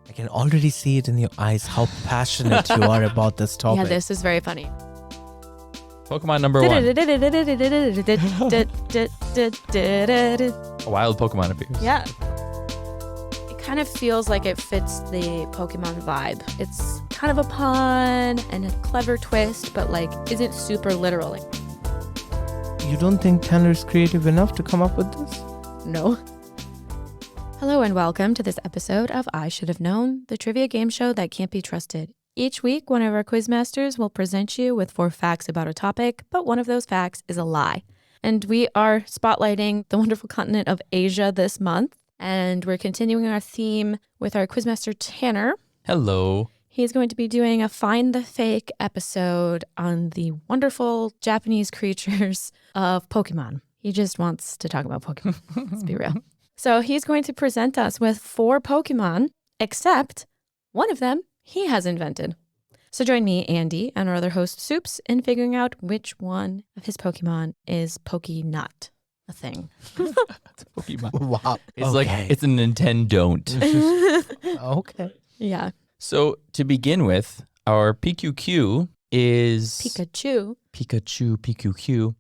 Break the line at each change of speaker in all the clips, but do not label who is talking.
I can already see it in your eyes how passionate you are about this topic.
Yeah, this is very funny.
Pokemon number 1. A wild Pokemon appears.
Yeah. It kind of feels like it fits the Pokemon vibe. It's kind of a pun and a clever twist, but like isn't super literal.
You don't think Tanner's creative enough to come up with this?
No. Hello and welcome to this episode of I Should Have Known, the trivia game show that can't be trusted. Each week, one of our Quizmasters will present you with 4 facts about a topic, but one of those facts is a lie. And we are spotlighting the wonderful continent of Asia this month, and we're continuing our theme with our Quizmaster Tanner.
Hello.
He's going to be doing a Find the Fake episode on the wonderful Japanese creatures of Pokemon. He just wants to talk about Pokemon. Let's be real. So he's going to present us with 4 Pokemon, except one of them he has invented. So join me, Andy, and our other host, Sups, in figuring out which one of his Pokemon is Poke-not, a thing.
It's a Pokemon.
Wow.
It's like, it's a Nintendo-don't.
Okay.
Yeah.
So to begin with, our PQQ is...
Pikachu.
PQQ.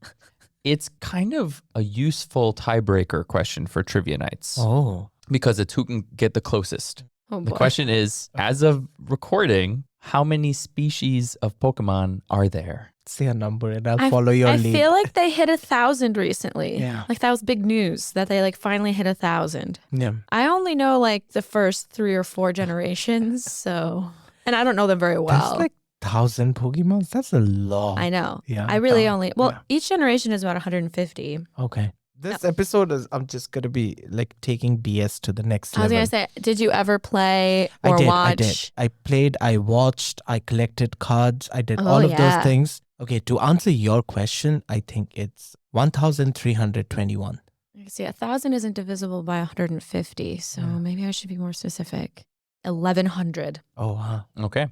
It's kind of a useful tiebreaker question for trivia nights.
Oh.
Because it's who can get the closest.
Oh boy.
The question is, as of recording, how many species of Pokemon are there?
Say a number and I'll follow your
I
lead.
feel like they hit 1,000 recently.
Yeah.
Like that was big news that they like finally hit 1,000.
Yeah.
I only know like the first 3 or 4 generations, so and I don't know them very well.
That's like 1,000 Pokemon. That's a lot.
I know.
Yeah.
I really
Wow.
only well,
Yeah.
each generation is about 150.
Okay. This episode is, I'm just going to be like taking BS to the next
I was
level.
gonna say, did you ever play or watch?
I did. I played, I watched, I collected cards. I did
Oh,
all of
yeah.
those things. Okay, to answer your question, I think it's 1,321.
I see 1,000 isn't divisible by 150, so
Yeah.
maybe I should be more specific. 1,100.
Oh, wow.
Okay.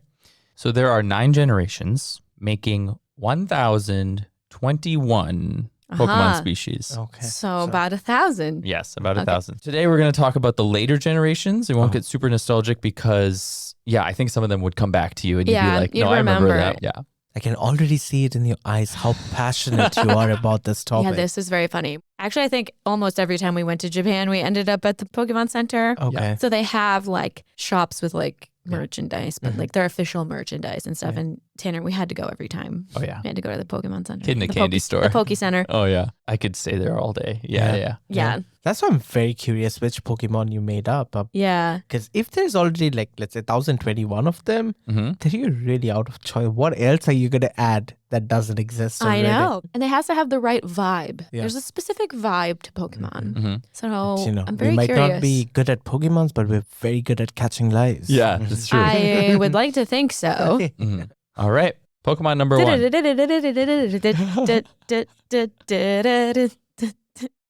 So there are 9 generations, making 1,021 Pokemon species.
Okay.
So about 1,000.
Yes, about
Okay.
1,000. Today we're going to talk about the later generations. We won't
Oh.
get super nostalgic because, I think some of them would come back to you and you'd
Yeah,
be like,
you'd
no, I remember
remember.
that. Yeah.
I can already see it in your eyes how passionate you are about this topic.
Yeah, this is very funny. Actually, I think almost every time we went to Japan, we ended up at the Pokemon Center.
Okay.
So they have like shops with like merchandise, but
Mhm.
like their official merchandise and stuff.
Yeah.
And Tanner, we had to go every time.
Oh, yeah.
We had to go to the Pokemon Center.
Kid in a
The
candy store.
The Poke Center.
Oh, yeah. I could stay there all day. Yeah.
Yeah.
That's why I'm very curious which Pokemon you made up.
Yeah.
Because if there's already like, let's say 1,021 of them,
Mm-hmm.
then you're really out of choice. What else are you going to add that doesn't exist
I
already?
know. And it has to have the right vibe.
Yeah.
There's a specific vibe to Pokemon.
Mm-hmm.
So
But,
I'm very
we might
curious.
not be good at Pokemons, but we're very good at catching lives.
Yeah, that's true.
I would like to think so.
Mhm. All right. Pokemon number 1.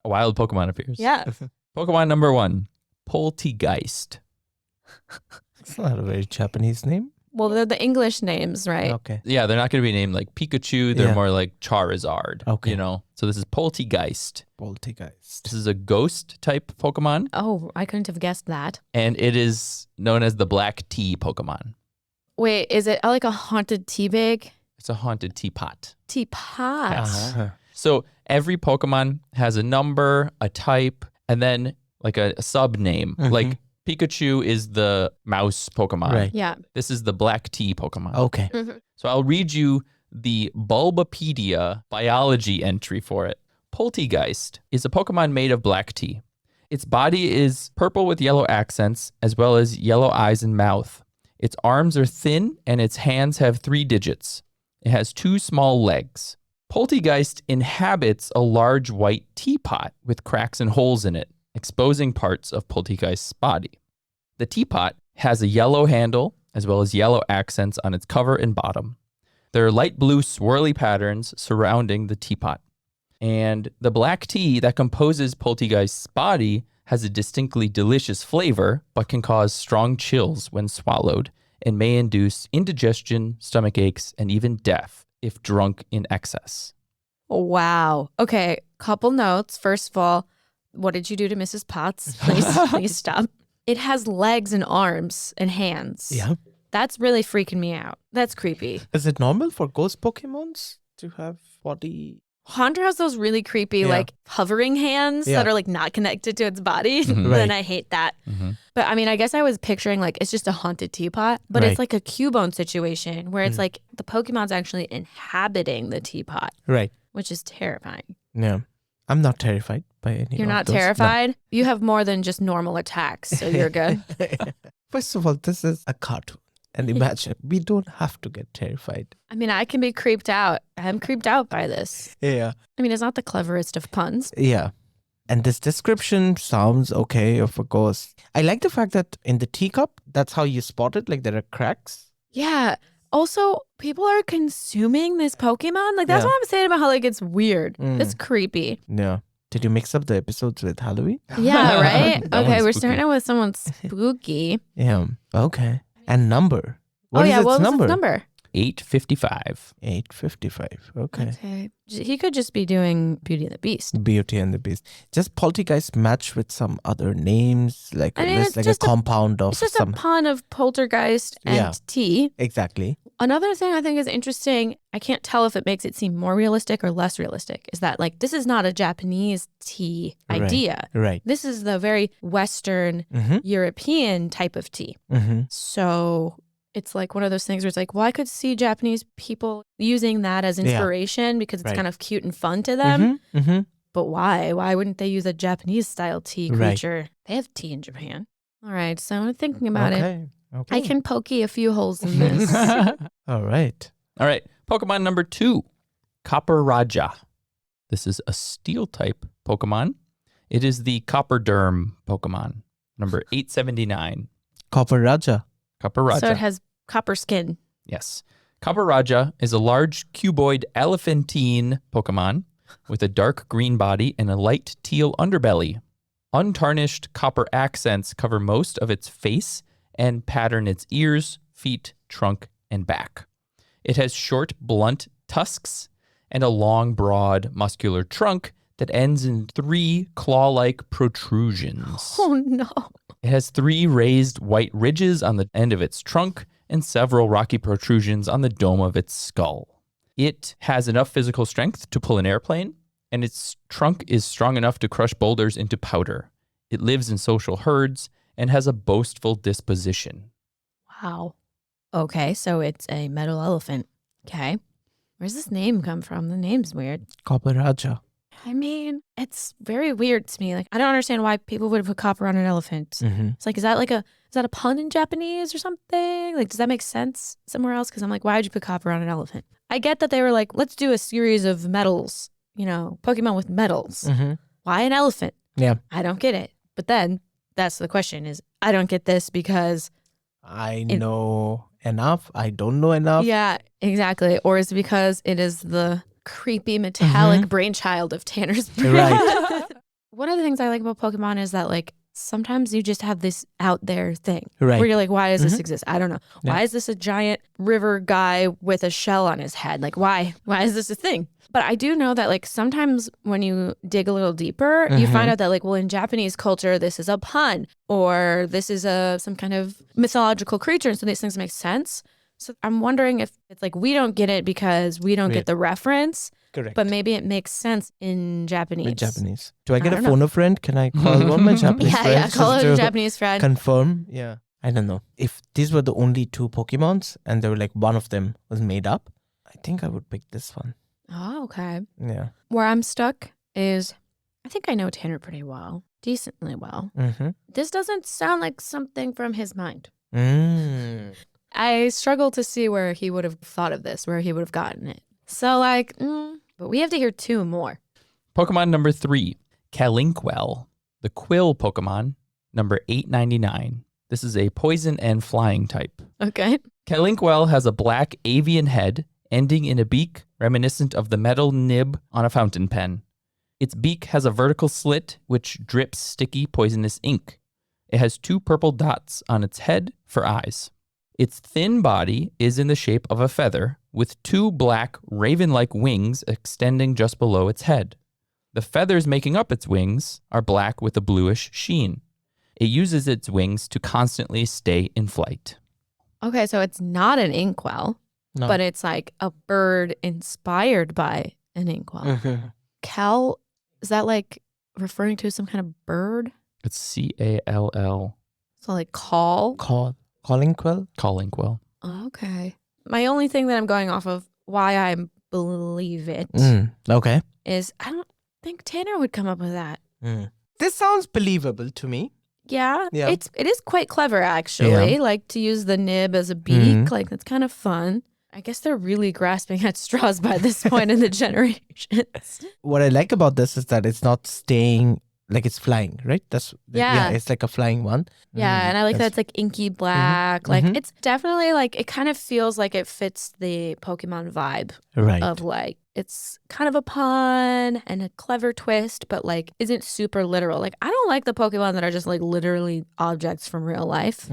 A wild Pokemon appears.
Yeah.
Pokemon number 1. Poltegeist.
It's not a very Japanese name.
Well, they're the English names, right?
Okay.
Yeah, they're not going to be named like Pikachu. They're
Yeah.
more like Charizard.
Okay.
You know? So this is Poltegeist.
Poltergeist.
This is a ghost type Pokemon,
Oh, I couldn't have guessed that.
and it is known as the Black Tea Pokemon.
Wait, is it like a haunted tea bag?
It's a haunted teapot.
Teapot.
Uh-huh.
So every Pokemon has a number, a type, and then like a sub name.
Mhm.
Like Pikachu is the mouse Pokemon.
Right.
Yeah.
This is the Black Tea Pokemon.
Okay.
So I'll read you the Bulbapedia biology entry for it. Poltegeist is a Pokemon made of black tea. Its body is purple with yellow accents, as well as yellow eyes and mouth. Its arms are thin, and its hands have 3 digits. It has 2 small legs. Poltegeist inhabits a large white teapot with cracks and holes in it, exposing parts of Poltegeist's body. The teapot has a yellow handle, as well as yellow accents on its cover and bottom. There are light blue swirly patterns surrounding the teapot. And the black tea that composes Poltegeist's body has a distinctly delicious flavor, but can cause strong chills when swallowed and may induce indigestion, stomach aches, and even death if drunk in excess.
Wow. Okay. Couple notes. First of all, what did you do to Mrs. Potts? Please stop. it has legs and arms and hands.
Yeah.
That's really freaking me out. That's creepy.
Is it normal for ghost Pokemons to have body?
Haunter has those really creepy,
Yeah.
like hovering hands
Yeah.
that are like not connected to its body.
Mhm.
Then
Right.
I hate that.
Mhm.
But I mean, I guess I was picturing like it's just a haunted teapot, but
Right.
it's like a Cubone situation where it's
Mm.
like the Pokemon's actually inhabiting the teapot,
Right.
which is terrifying.
Yeah. I'm not terrified by any
You're
of
not
those. No.
terrified? You have more than just normal attacks, so you're good.
First of all, this is a cartoon. And imagine, we don't have to get terrified.
I mean, I can be creeped out. I'm creeped out by this.
Yeah.
I mean, it's not the cleverest of puns.
Yeah. And this description sounds okay of a ghost. I like the fact that in the teacup, that's how you spot it. Like there are cracks.
Yeah. Also, people are consuming this Pokemon. Like, that's
Yeah.
what I'm saying about how, like, it's weird.
Mm.
It's creepy.
Yeah. Did you mix up the episodes with Halloween?
Yeah, right?
That
Okay,
one's
we're
spooky.
starting out with someone spooky.
Yeah. Okay. And number. What is
yeah,
its
what was
number?
its number?
855.
855. Okay.
Okay. He could just be doing Beauty and the Beast.
Beauty and the Beast. Just Poltergeist match with some other names, like
I mean,
there's
it's
like a
just
compound of
It's just
some.
a pun of poltergeist and
Yeah.
tea.
Exactly.
Another thing I think is interesting, I can't tell if it makes it seem more realistic or less realistic, is that like this is not a Japanese tea
Right.
idea.
Right.
This is the very Western
Mm-hmm.
European type of tea.
Mm-hmm.
So it's like one of those things where it's like, well, I could see Japanese people using that as
Yeah.
inspiration because it's
Right.
kind of cute and fun to them.
Mm-hmm. Mm-hmm.
But why? Why wouldn't they use a Japanese style tea
Right.
creature? They have tea in Japan. All right. So I'm thinking about it.
Okay. Okay.
I can pokey a few holes in this.
All right.
All right. Pokemon number 2, Copper Raja. This is a steel type Pokemon. It is the Copper Derm Pokemon, number 879.
Copper Raja.
Copper Raja.
So it has copper skin.
Yes. Copper Raja is a large cuboid elephantine Pokemon with a dark green body and a light teal underbelly. Untarnished copper accents cover most of its face and pattern its ears, feet, trunk, and back. It has short, blunt tusks and a long, broad, muscular trunk that ends in 3 claw-like protrusions.
Oh no.
It has 3 raised white ridges on the end of its trunk and several rocky protrusions on the dome of its skull. It has enough physical strength to pull an airplane, and its trunk is strong enough to crush boulders into powder. It lives in social herds and has a boastful disposition.
Wow. Okay, so it's a metal elephant. Okay. Where's this name come from? The name's weird.
Copper Raja.
I mean, it's very weird to me. Like, I don't understand why people would put copper on an elephant.
Mm-hmm.
It's like, is that a pun in Japanese or something? Like, does that make sense somewhere else? Because I'm like, why would you put copper on an elephant? I get that they were like, let's do a series of metals, Pokemon with metals.
Mm-hmm.
Why an elephant?
Yeah.
I don't get it. But then that's the question is, I don't get this because,
I know enough. I don't know enough.
yeah, exactly. Or is it because it is the creepy metallic brainchild of Tanner's brain?
Right.
One of the things I like about Pokemon is that like sometimes you just have this out there thing
Right.
where you're like, why does this exist? I don't know.
Yeah.
Why is this a giant river guy with a shell on his head? Like, why? Why is this a thing? But I do know that like sometimes when you dig a little deeper, you find out that like, well, in Japanese culture, this is a pun or this is some kind of mythological creature. And so these things make sense. So I'm wondering if it's like we don't get it because we don't
Right.
get the reference,
Correct.
but maybe it makes sense in Japanese.
With Japanese. Do I get a
don't know.
phone a friend? Can I call one of my Japanese
Yeah,
friends?
call
just
it a
to
Japanese friend.
Confirm. Yeah. I don't know. If these were the only 2 Pokemons and there were like one of them was made up, I think I would pick this one.
Oh, okay.
Yeah.
Where I'm stuck is I think I know Tanner pretty well, decently well.
Mm-hmm.
This doesn't sound like something from his mind.
Mm.
I struggle to see where he would have thought of this, where he would have gotten it. So like, but we have to hear 2 more.
Pokemon number 3, Calinquel, the Quill Pokemon, number 899. This is a poison and flying type.
Okay.
Calinquel has a black avian head ending in a beak reminiscent of the metal nib on a fountain pen. Its beak has a vertical slit which drips sticky poisonous ink. It has 2 purple dots on its head for eyes. Its thin body is in the shape of a feather with 2 black raven-like wings extending just below its head. The feathers making up its wings are black with a bluish sheen. It uses its wings to constantly stay in flight.
Okay, so it's not an inkwell,
No.
but it's like a bird inspired by an inkwell.
Mhm.
Cal, is that like referring to some kind of bird?
It's C-A-L-L,
So like call?
Calling quill?
calling quill.
Okay. My only thing that I'm going off of why I believe it is
Okay.
I don't think Tanner would come up with that.
This sounds believable to me.
Yeah,
Yeah.
it is quite clever actually. Like to use the nib as a beak, like that's kind of fun. I guess they're really grasping at straws by this point in the generations.
What I like about this is that it's not staying, like it's flying, right?
Yeah.
It's like a flying one.
Yeah, and I like that it's like inky black. Like it's definitely like it kind of feels like it fits the Pokemon vibe
Right.
of like it's kind of a pun and a clever twist, but like isn't super literal. Like I don't like the Pokemon that are just like literally objects from real life,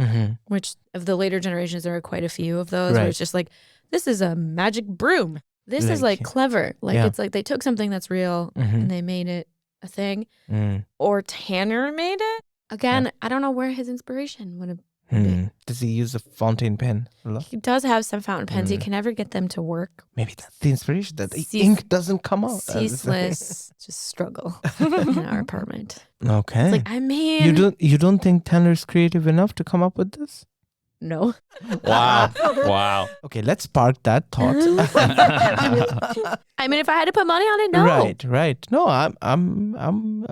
which of the later generations there are quite a few of those where it's just like this is a magic broom. This is like clever. Like it's like they took something that's real and they made it a thing. Or Tanner made it. Again, I don't know where his inspiration would have been.
Does he use a fountain pen a lot?
He does have some fountain pens. He can never get them to work.
Maybe that's the inspiration, that the ink doesn't come out.
Ceaseless just struggle in our apartment.
Okay.
It's like, I mean,
you don't think Tanner's creative enough to come up with this?
no.
Wow.
Okay, let's park that thought.
I mean, if I had to put money on it, no.
Right. No, I'm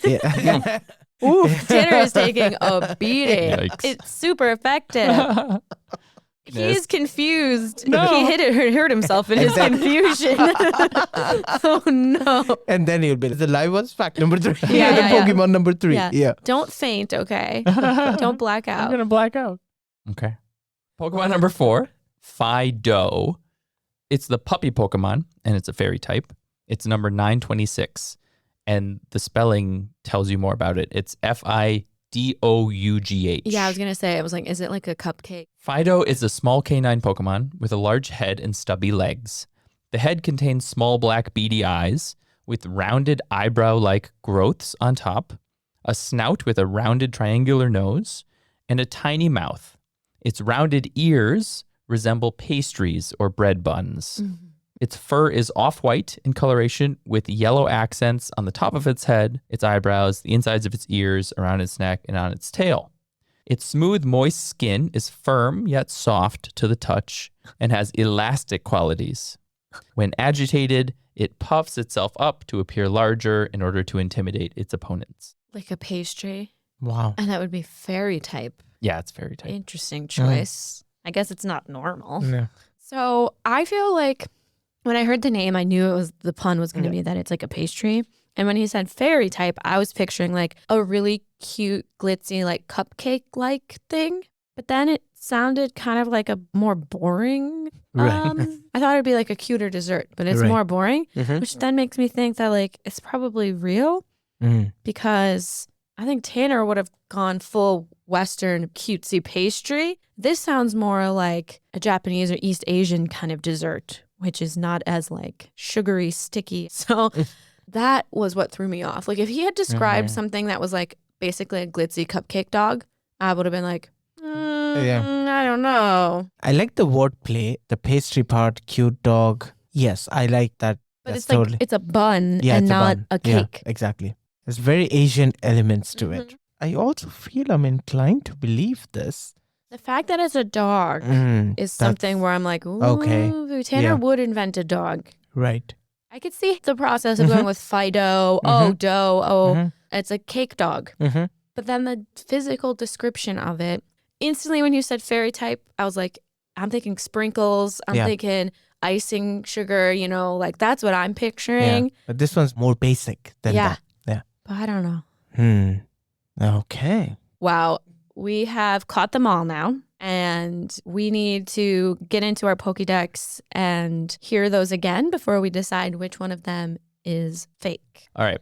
yeah.
Oof, Tanner is taking a beating.
Yikes.
It's super effective. He's confused. He hurt himself in his confusion. Oh no.
And then he'll be the live was fact number 3.
Yeah,
the
yeah,
Pokemon number 3. Yeah.
Don't faint, okay? Don't black out.
I'm going to black out. Okay. Pokemon number 4, Fido. It's the puppy Pokemon, and it's a fairy type. It's number 926. And the spelling tells you more about it. It's Fidough.
Yeah, I was going to say, I was like, is it like a cupcake?
Fido is a small canine Pokemon with a large head and stubby legs. The head contains small black beady eyes with rounded eyebrow-like growths on top, a snout with a rounded triangular nose, and a tiny mouth. Its rounded ears resemble pastries or bread buns. Its fur is off-white in coloration with yellow accents on the top of its head, its eyebrows, the insides of its ears, around its neck, and on its tail. Its smooth, moist skin is firm yet soft to the touch and has elastic qualities. When agitated, it puffs itself up to appear larger in order to intimidate its opponents.
Like a pastry.
Wow.
And that would be fairy type.
Yeah, it's fairy type.
Interesting choice. I guess it's not normal.
Yeah.
So I feel like when I heard the name, I knew the pun was going to be that it's like a pastry. And when he said fairy type, I was picturing like a really cute, glitzy, like cupcake-like thing. But then it sounded kind of like a more boring.
Right.
I thought it'd be like a cuter dessert, but it's more boring, which then makes me think that like it's probably real because I think Tanner would have gone full Western cutesy pastry. This sounds more like a Japanese or East Asian kind of dessert, which is not as like sugary, sticky. So that was what threw me off. Like if he had described something that was like basically a glitzy cupcake dog, I would have been like, I don't know.
I like the wordplay, the pastry part, cute dog. Yes, I like that.
But
That's
it's like,
totally,
it's a bun
yeah,
and
it's
not
bun.
a cake.
Yeah, exactly. There's very Asian elements to it. I also feel I'm inclined to believe this.
The fact that it's a dog is something where I'm like, ooh,
Okay.
Tanner would invent a dog.
Right.
I could see the process of going with Fido, dough, it's a cake dog. But then the physical description of it, instantly when you said fairy type, I was like, I'm thinking sprinkles, I'm thinking icing sugar, you know, like that's what I'm picturing.
Yeah. But this one's more basic than that. Yeah.
But I don't know.
Okay.
Wow. We have caught them all now, and we need to get into our Pokédex and hear those again before we decide which one of them is fake.
All right.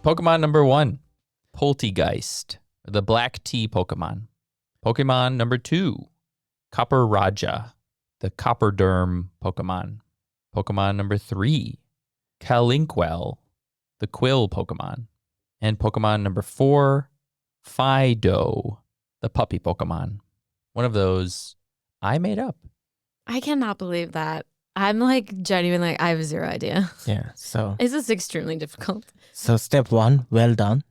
Pokemon number 1, Poltegeist, the black tea Pokemon. Pokemon number 2, Copper Raja, the copper derm Pokemon. Pokemon number 3, Calinquel, the Quill Pokemon. And Pokemon number 4, Fido, the puppy Pokemon. One of those I made up.
I cannot believe that. I'm like genuinely, I have zero idea.
Yeah. So
This is extremely difficult.
step 1, well done.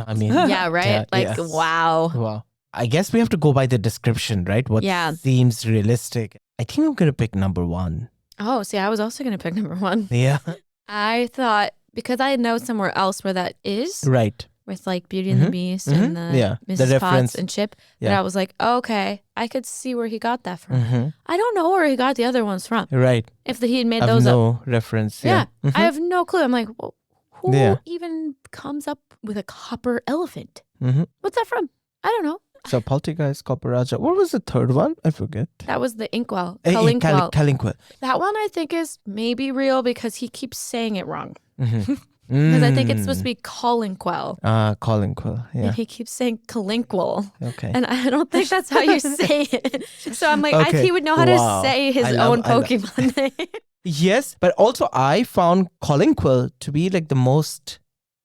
I mean,
Yeah, right?
yeah,
Like,
yes.
wow.
Wow. I guess we have to go by the description, right? What
Yeah.
seems realistic. I think I'm going to pick number 1.
Oh, see, I was also going to pick number 1.
Yeah.
I thought, because I know somewhere else where that is,
Right.
with like Beauty and the Beast and the
Yeah. The
Mrs.
reference.
Potts and Chip,
Yeah.
that I was like, okay, I could see where he got that from.
Mm-hmm.
I don't know where he got the other ones from.
Right.
If he had made
I have
those up.
no reference.
Yeah.
Mhm.
I have no clue. I'm like, well, who
Yeah.
even comes up with a copper elephant?
Mhm.
What's that from? I don't know.
So Poltergeist, Copperaja. What was the third one? I forget.
That was the Inkwell.
Calinquel.
Calinquel. That one I think is maybe real because he keeps saying it wrong.
Mm-hmm.
Because I think it's supposed to be Calinquel.
Calinquel. Yeah.
And he keeps saying Calinquel.
Okay.
And I don't think that's how you say it. So I'm like,
Okay.
he would know how
Wow.
to say his
I love-
own
I love-
Pokemon name.
Yes, but also I found Calinquel to be like the most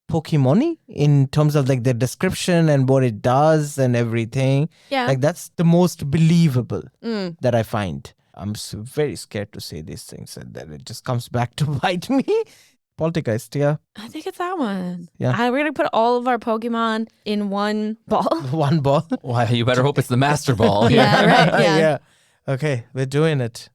Pokemon-y in terms of like the description and what it does and everything.
Yeah.
Like that's the most believable
Mm.
that I find. I'm very scared to say these things and then it just comes back to bite me. Poltergeist, yeah.
I think it's that one.
Yeah.
We're going to put all of our Pokemon in one ball.
One ball.
Why, you better hope it's the Master Ball.
Yeah, right. Yeah.
Okay, we're doing it.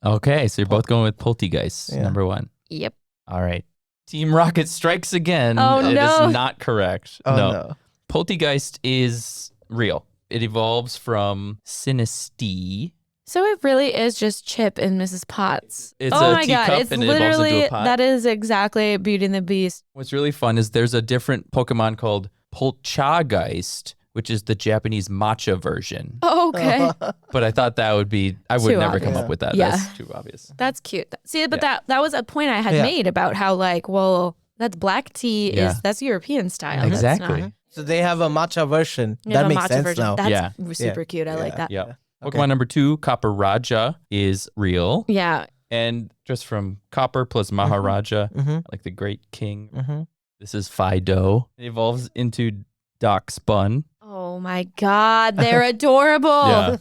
Okay, so you're both going with Poltergeist,
Yeah.
number 1.
Yep.
All right. Team Rocket strikes again.
Oh,
It
no.
is not correct.
Oh
no.
no.
Poltergeist is real. It evolves from Sinistea.
So it really is just Chip and Mrs. Potts.
It's
oh
a
my God.
teacup
It's
and it evolves into
literally,
a pot.
that is exactly Beauty and the Beast.
What's really fun is there's a different Pokemon called Poltergeist, which is the Japanese matcha version.
Oh, okay.
But I thought that would be, I would
Too
never come
obvious.
up with that.
Yeah.
That's too obvious.
That's cute. See, but
Yeah.
that was a point I had
Yeah.
made about how like, well, that's black tea
Yeah.
that's European style. That's
Exactly.
not-
So they have a matcha version.
You
That
have a
makes
matcha
sense
version.
now.
That's
Yeah.
super cute. I like
Yeah.
that.
Yeah.
Okay.
Pokemon number 2, Copperaja, is real.
Yeah.
And just from Copper plus Maharaja,
Mm-hmm.
like the great king.
Mm-hmm.
This is Fido. It evolves into Darkspun.
Oh my God. They're adorable.
Yeah.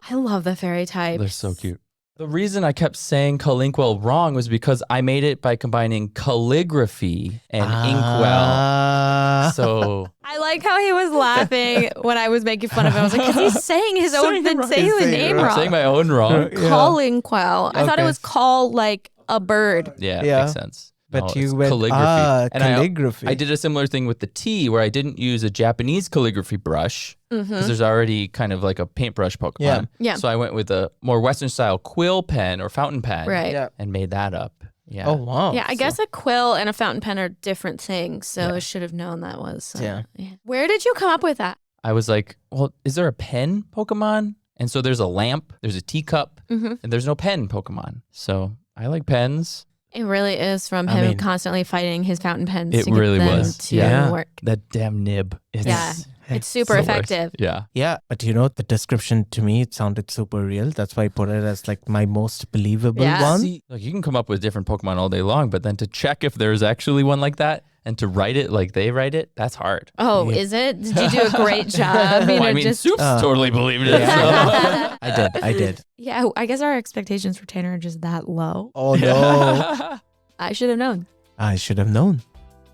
I love the fairy types.
They're so cute. The reason I kept saying Calinquel wrong was because I made it by combining calligraphy and Inkwell. So
I like how he was laughing when I was making fun of him. I was like, because he's saying his own,
Saying it wrong.
saying
He's
the
saying it
name
wrong.
I'm
wrong.
saying my own wrong.
Yeah.
Calling Quell. I thought it
Okay.
was call like a bird.
Yeah,
Yeah.
makes sense.
But
No,
you
it's
went
calligraphy. And
calligraphy.
I did a similar thing with the T where I didn't use a Japanese calligraphy brush because there's already kind of like a paintbrush Pokemon.
Yeah.
Yeah.
So I went with a more Western style quill pen or fountain pen
Right.
Yeah.
and made that up. Yeah.
Oh wow.
Yeah, I guess a quill and a fountain pen are different things. So
Yeah.
I should have known that was.
Yeah.
Where did you come up with that?
I was like, well, is there a pen Pokemon? And so there's a lamp, there's a teacup,
Mhm.
and there's no pen Pokemon. So I like pens.
It really is from
I
him
mean-
constantly fighting his fountain pens
It
to get
really
them
was.
to
Yeah.
work.
That damn nib. It's,
Yeah. It's super
so worse.
effective.
Yeah.
Yeah, but you know, the description to me, it sounded super real. That's why I put it as like my most believable
Yeah.
one.
See, like you can come up with different Pokemon all day long, but then to check if there's actually one like that and to write it like they write it, that's hard.
Oh,
Yeah.
is it? Did you do a great job?
Well, I
or
mean,
just...
Soups totally believed it.
Yeah. I did.
Yeah, I guess our expectations for Tanner are just that low.
Oh no.
I should have known.
I should have known.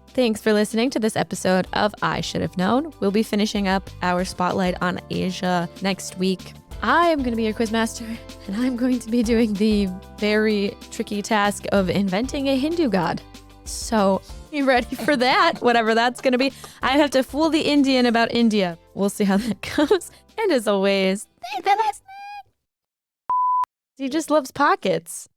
Thanks for listening to this episode of I Should Have Known. We'll be finishing up our spotlight on Asia next week. I'm going to be your quizmaster, and I'm going to be doing the very tricky task of inventing a Hindu god. So be ready for that, whatever that's going to be. I have to fool the Indian about India. We'll see how that goes. And as always, thanks for listening. He just loves pockets.